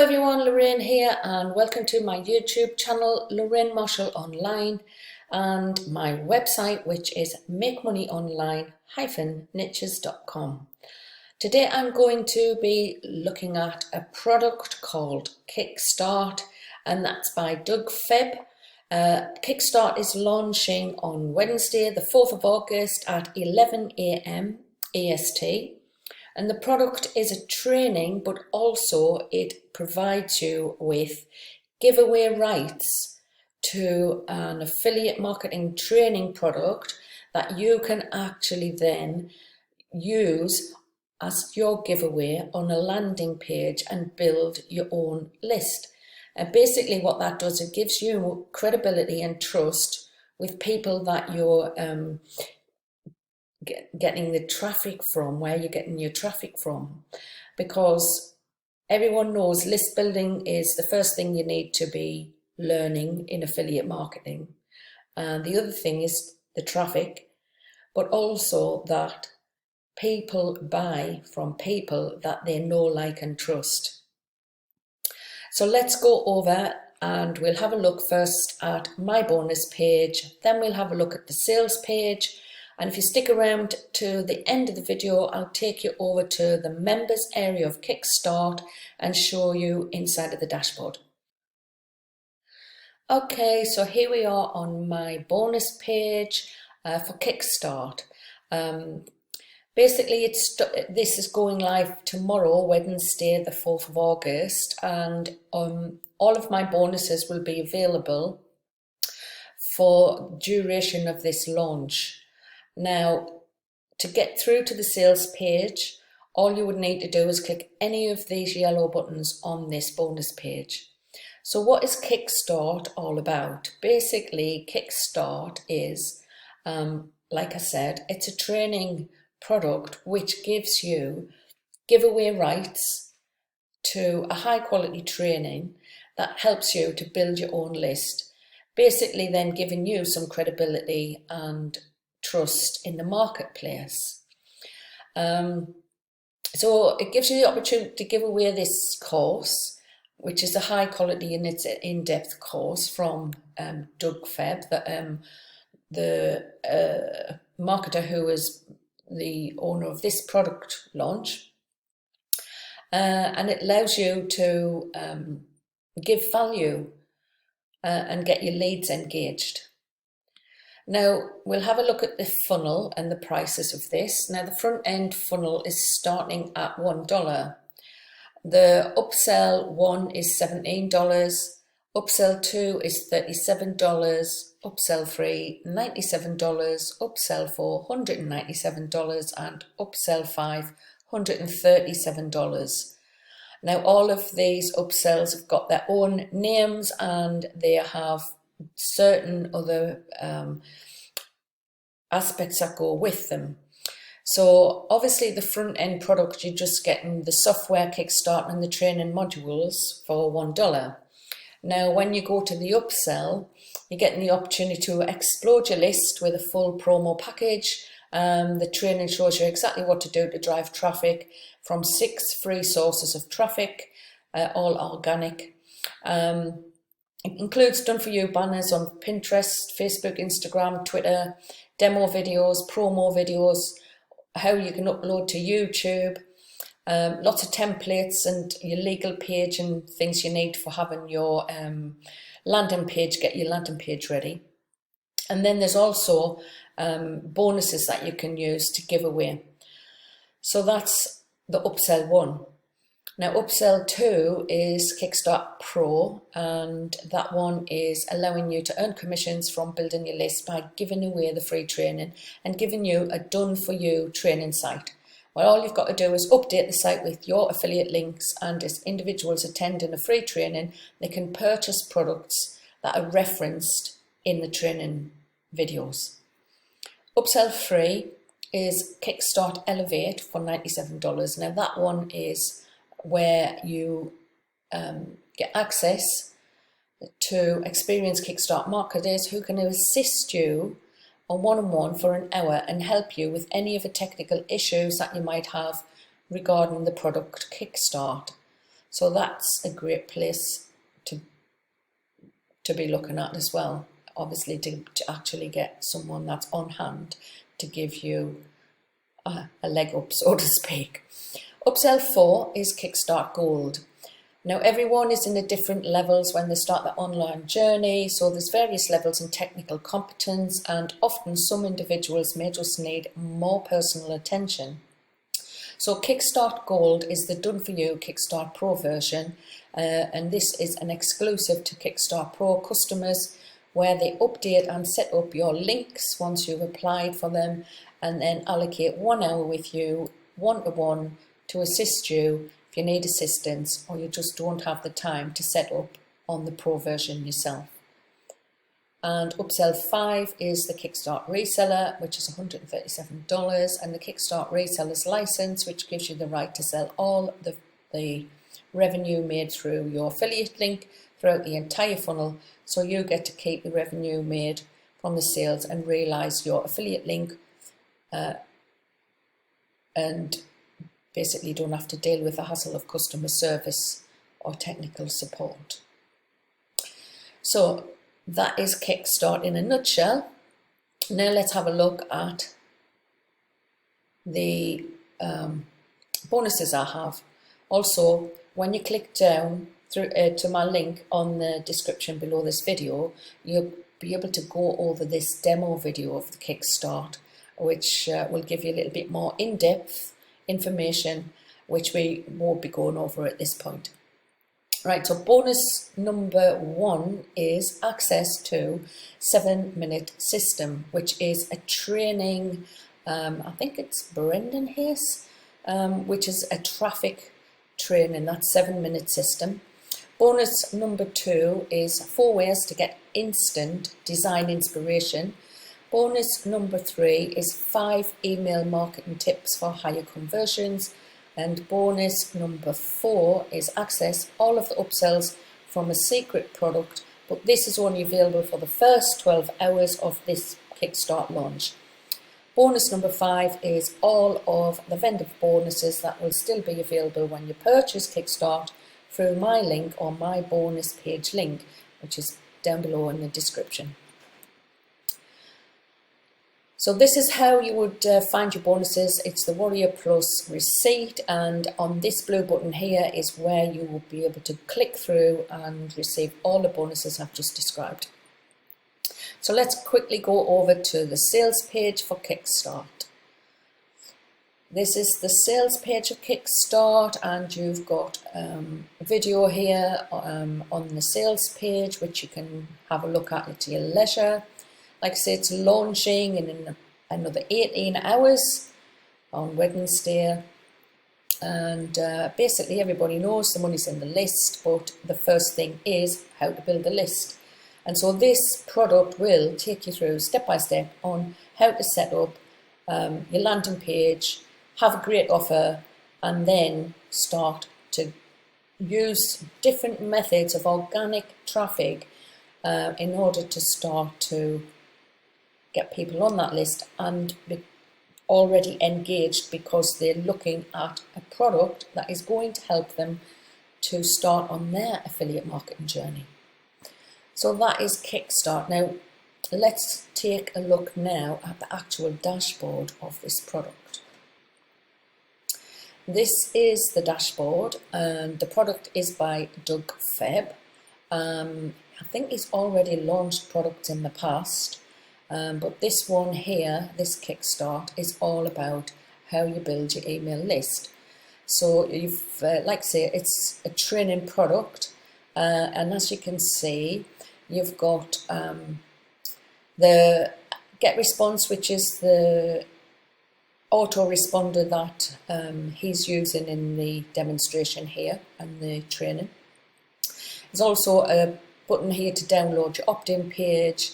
everyone, Lorraine here and welcome to my YouTube channel, Lorraine Marshall Online, and my website, which is makemoneyonline-niches.com. Today I'm going to be looking at a product called Kickstart, and that's by Doug Febb. Kickstart is launching on Wednesday, the 4th of August at 11 AM EST. And the product is a training, but also it provides you with giveaway rights to an affiliate marketing training product that you can actually then use as your giveaway on a landing page and build your own list. And basically what that does, it gives you credibility and trust with people that you're getting the traffic from, where you're getting your traffic from, because everyone knows list building is the first thing you need to be learning in affiliate marketing, and the other thing is the traffic, but also that people buy from people that they know, like and trust. So let's go over and we'll have a look first at my bonus page, then we'll have a look at the sales page. And if you stick around to the end of the video, I'll take you over to the members area of Kickstart and show you inside of the dashboard. Okay, so here we are on my bonus page for Kickstart. Basically, this is going live tomorrow, Wednesday, the 4th of August, and all of my bonuses will be available for duration of this launch. Now, to get through to the sales page, all you would need to do is click any of these yellow buttons on this bonus page. So what is Kickstart all about? Basically, Kickstart is, like I said, it's a training product which gives you giveaway rights to a high quality training that helps you to build your own list. Basically then giving you some credibility and trust in the marketplace. So it gives you the opportunity to give away this course, which is a high quality and it's an in-depth course from Doug Febb, the marketer who is the owner of this product launch. And it allows you to give value and get your leads engaged. Now, we'll have a look at the funnel and the prices of this. Now, the front end funnel is starting at $1. The upsell 1 is $17, upsell 2 is $37, upsell 3, $97, upsell 4, $197, and upsell 5, $137. Now, all of these upsells have got their own names and they have certain other aspects that go with them. So obviously the front end product, you're just getting the software Kickstart and the training modules for $1. Now when you go to the upsell, you're getting the opportunity to explode your list with a full promo package. The training shows you exactly what to do to drive traffic from 6 free sources of traffic, all organic. It includes done-for-you banners on Pinterest, Facebook, Instagram, Twitter, demo videos, promo videos, how you can upload to YouTube, lots of templates and your legal page and things you need for having your landing page, get your landing page ready. And then there's also bonuses that you can use to give away. So that's the upsell 1. Now, upsell 2 is Kickstart Pro, and that one is allowing you to earn commissions from building your list by giving away the free training and giving you a done-for-you training site. Well, all you've got to do is update the site with your affiliate links, and as individuals attending a free training, they can purchase products that are referenced in the training videos. Upsell 3 is Kickstart Elevate for $97. Now, that one is where you get access to experienced Kickstart marketers who can assist you on one-on-one for an hour and help you with any of the technical issues that you might have regarding the product Kickstart. So that's a great place to be looking at as well. Obviously, to actually get someone that's on hand to give you a leg up, so to speak. Upsell 4 is Kickstart Gold. Now, everyone is in at different levels when they start their online journey, so there's various levels in technical competence, and often some individuals may just need more personal attention. So Kickstart Gold is the done-for-you Kickstart Pro version, and this is an exclusive to Kickstart Pro customers, where they update and set up your links once you've applied for them, and then allocate 1 hour with you, one-to-one, to assist you if you need assistance or you just don't have the time to set up on the Pro version yourself. And Upsell 5 is the Kickstart Reseller, which is $137, and the Kickstart Reseller's license, which gives you the right to sell all the revenue made through your affiliate link throughout the entire funnel, so you get to keep the revenue made from the sales and realize your affiliate link, and basically don't have to deal with the hassle of customer service or technical support. So that is Kickstart in a nutshell. Now let's have a look at the bonuses I have. Also, when you click down through to my link on the description below this video, you'll be able to go over this demo video of the Kickstart, which will give you a little bit more in-depth information, which we won't be going over at this point. Right, so bonus number 1 is access to 7-minute system, which is a training, I think it's Brendan Hayes, which is a traffic training, that 7-minute system. Bonus number 2 is 4 ways to get instant design inspiration. Bonus number 3 is 5 email marketing tips for higher conversions. And bonus number 4 is access all of the upsells from a secret product, but this is only available for the first 12 hours of this Kickstart launch. Bonus number 5 is all of the vendor bonuses that will still be available when you purchase Kickstart through my link or my bonus page link, which is down below in the description. So this is how you would find your bonuses. It's the Warrior Plus receipt, and on this blue button here is where you will be able to click through and receive all the bonuses I've just described. So let's quickly go over to the sales page for Kickstart. This is the sales page of Kickstart, and you've got a video here on the sales page, which you can have a look at your leisure. Like I say, it's launching in another 18 hours on Wednesday, and basically everybody knows the money's in the list, but the first thing is how to build a list. And so this product will take you through step by step on how to set up your landing page, have a great offer, and then start to use different methods of organic traffic in order to start to get people on that list and be already engaged, because they're looking at a product that is going to help them to start on their affiliate marketing journey. So that is Kickstart. Now let's take a look now at the actual dashboard of this product. This is the dashboard, and the product is by Doug Febb. I think he's already launched products in the past. But this one here, this Kickstart, is all about how you build your email list. So you've, like I say, it's a training product, and as you can see, you've got the Get Response, which is the autoresponder that he's using in the demonstration here and the training. There's also a button here to download your opt-in page.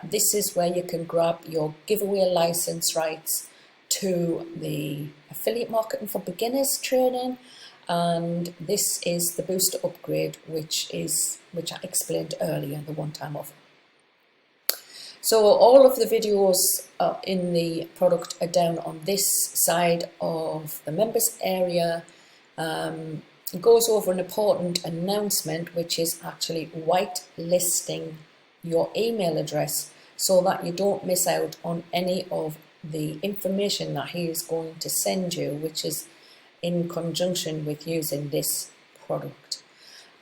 This is where you can grab your giveaway license rights to the affiliate marketing for beginners training, and this is the booster upgrade, which I explained earlier, the one-time offer. So all of the videos in the product are down on this side of the members area, it goes over an important announcement, which is actually whitelisting your email address so that you don't miss out on any of the information that he is going to send you, which is in conjunction with using this product.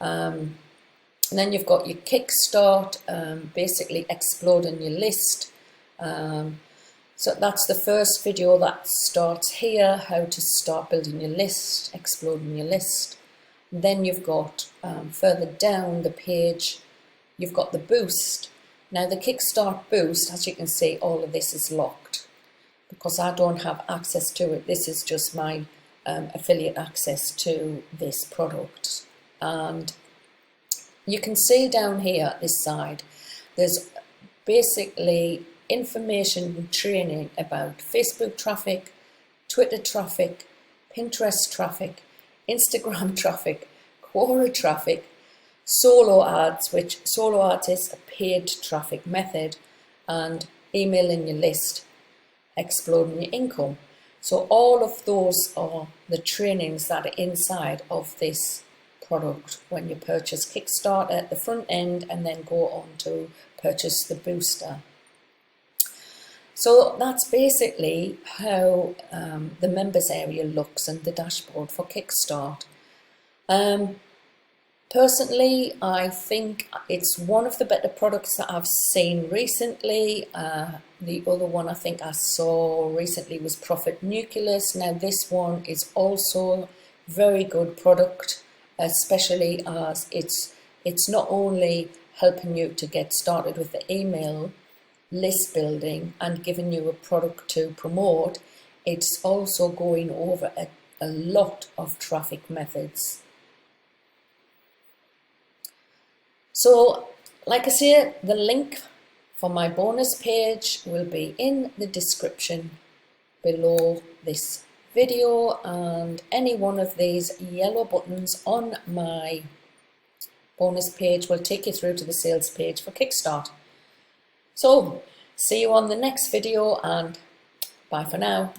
And then you've got your Kickstart, basically exploding your list. So that's the first video that starts here, how to start building your list, exploding your list. Then you've got further down the page, you've got the boost. Now the Kickstart boost, as you can see, all of this is locked because I don't have access to it. This is just my affiliate access to this product. And you can see down here at this side, there's basically information and training about Facebook traffic, Twitter traffic, Pinterest traffic, Instagram traffic, Quora traffic, solo ads, which solo ads is a paid traffic method, and emailing your list, exploding your income. So all of those are the trainings that are inside of this product when you purchase Kickstart at the front end and then go on to purchase the booster. So that's basically how the members area looks and the dashboard for Kickstart. Personally, I think it's one of the better products that I've seen recently. The other one I think I saw recently was Profit Nucleus. Now this one is also very good product, especially as it's not only helping you to get started with the email list building and giving you a product to promote, it's also going over a lot of traffic methods. So, like I say, the link for my bonus page will be in the description below this video, and any one of these yellow buttons on my bonus page will take you through to the sales page for Kickstart. So, see you on the next video, and bye for now.